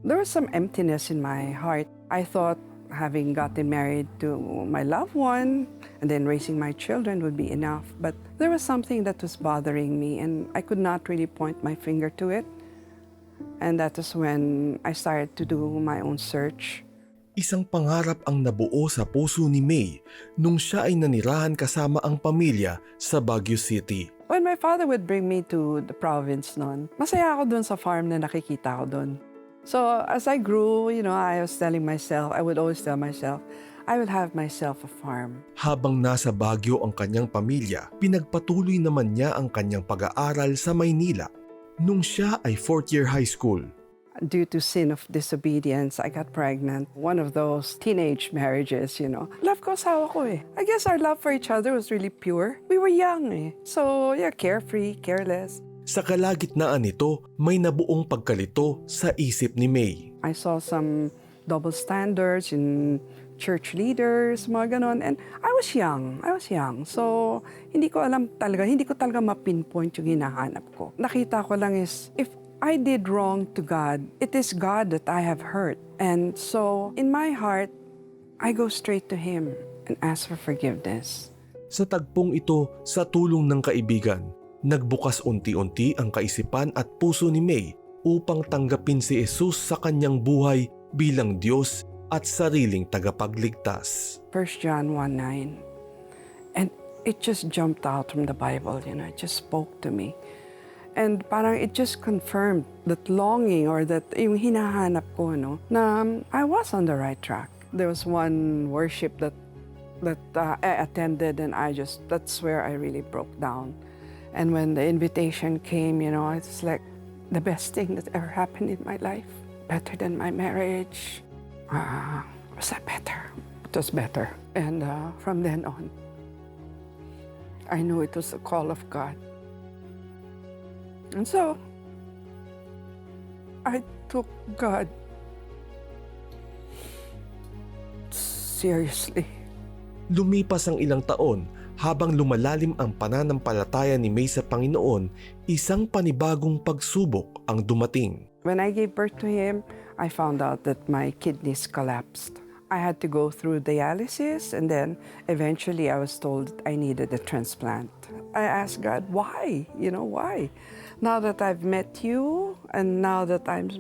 There was some emptiness in my heart. I thought having gotten married to my loved one and then raising my children would be enough. But there was something that was bothering me and I could not really point my finger to it. And that was when I started to do my own search. Isang pangarap ang nabuo sa puso ni May nung siya ay nanirahan kasama ang pamilya sa Baguio City. When my father would bring me to the province noon, masaya ako doon sa farm na nakikita ko doon. So as I grew, I was telling myself, I would always tell myself, I will have myself a farm. Habang nasa Baguio ang kanyang pamilya, pinagpatuloy naman niya ang kanyang pag-aaral sa Maynila. Nung siya ay 4th year high school, due to sin of disobedience, I got pregnant. One of those teenage marriages, Love ko asawa ko eh. I guess our love for each other was really pure. We were young eh. So yeah, carefree, careless. Sa kalagitnaan nito, may nabuong pagkalito sa isip ni May. I saw some double standards in church leaders, mga ganon. And I was young. So hindi ko talaga mapinpoint yung hinahanap ko. Nakita ko lang is, if I did wrong to God, it is God that I have hurt. And so, in my heart, I go straight to Him and ask for forgiveness. Sa tagpong ito, sa tulong ng kaibigan, nagbukas unti-unti ang kaisipan at puso ni May upang tanggapin si Jesus sa kanyang buhay bilang Diyos at sariling tagapagligtas. 1 John 1:9. And it just jumped out from the Bible, it just spoke to me. And parang it just confirmed that longing or that yung hinahanap ko, na I was on the right track. There was one worship that I attended and that's where I really broke down. And when the invitation came, it's like the best thing that ever happened in my life. Better than my marriage. Was that better? It was better. And from then on, I knew it was the call of God. And so, I took God seriously. Lumipas ang ilang taon habang lumalalim ang pananampalataya ni May sa Panginoon, isang panibagong pagsubok ang dumating. When I gave birth to him, I found out that my kidneys collapsed. I had to go through dialysis and then eventually I was told that I needed a transplant. I asked God, why? Why? Now that I've met you and now that I'm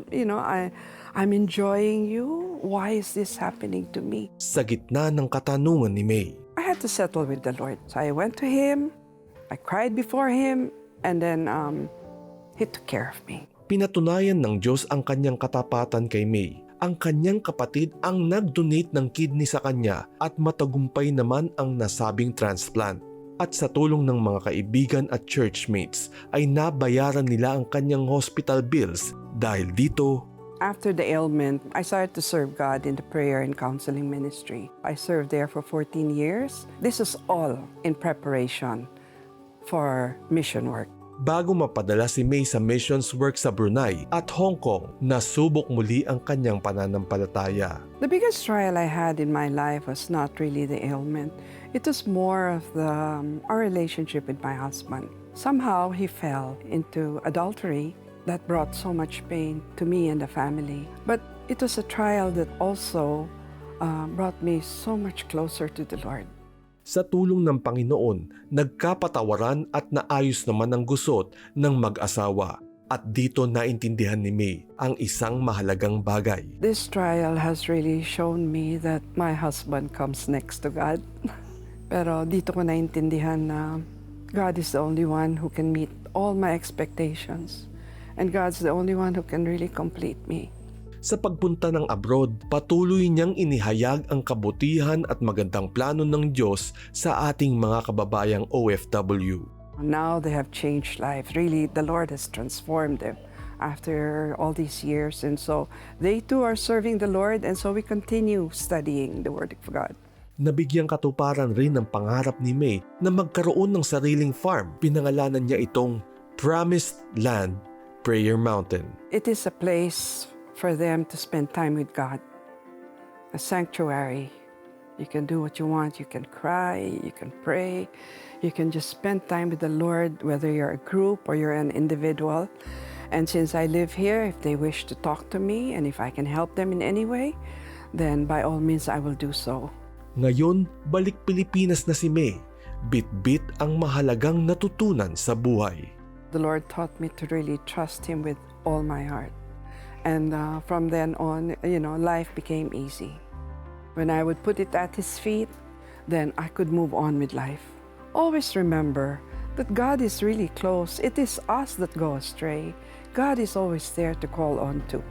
enjoying you, why is this happening to me? Sa gitna ng katanungan ni May, I had to settle with the Lord. So I went to Him, I cried before Him, and then He took care of me. pinatunayan ng Diyos ang kanyang katapatan kay May. Ang kanyang kapatid ang nag-donate ng kidney sa kanya at matagumpay naman ang nasabing transplant. At sa tulong ng mga kaibigan at churchmates ay nabayaran nila ang kanyang hospital bills dahil dito. After the ailment, I started to serve God in the prayer and counseling ministry. I served there for 14 years. This is all in preparation for mission work. Bago mapadala si May sa missions work sa Brunei at Hong Kong, nasubok muli ang kanyang pananampalataya. The biggest trial I had in my life was not really the ailment. It was more of our relationship with my husband. Somehow he fell into adultery that brought so much pain to me and the family. But it was a trial that also brought me so much closer to the Lord. Sa tulong ng Panginoon, nagkapatawaran at naayos naman ang gusot ng mag-asawa. At dito naintindihan ni May ang isang mahalagang bagay. This trial has really shown me that my husband comes next to God. Pero dito ko naintindihan na God is the only one who can meet all my expectations. And God's the only one who can really complete me. Sa pagpunta ng abroad, patuloy niyang inihayag ang kabutihan at magandang plano ng Diyos sa ating mga kababayang OFW. Now they have changed life. Really, the Lord has transformed them after all these years. And so they too are serving the Lord, and so we continue studying the Word of God. Nabigyang katuparan rin ng pangarap ni May na magkaroon ng sariling farm. Pinangalanan niya itong Promised Land Prayer Mountain. It is a place for them to spend time with God, a sanctuary. You can do what you want. You can cry, you can pray, you can just spend time with the Lord, whether you're a group or you're an individual. And since I live here, if they wish to talk to me and if I can help them in any way, then by all means I will do so. Ngayon, balik Pilipinas na si May. Bit-bit ang mahalagang natutunan sa buhay. The Lord taught me to really trust Him with all my heart. And from then on, life became easy. When I would put it at His feet, then I could move on with life. Always remember that God is really close. It is us that go astray. God is always there to call on to.